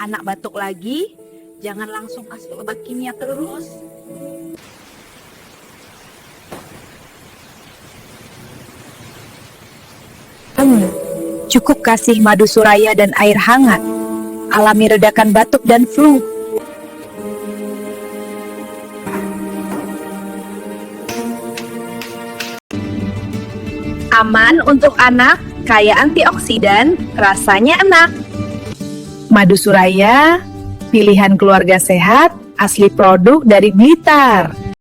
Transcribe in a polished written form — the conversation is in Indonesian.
Anak batuk lagi, jangan langsung kasih obat kimia terus. Cukup kasih madu suraya dan air hangat. Alami redakan batuk dan flu. Aman untuk anak, kaya antioksidan, rasanya enak. Madu suraya, pilihan keluarga sehat, asli produk dari Blitar.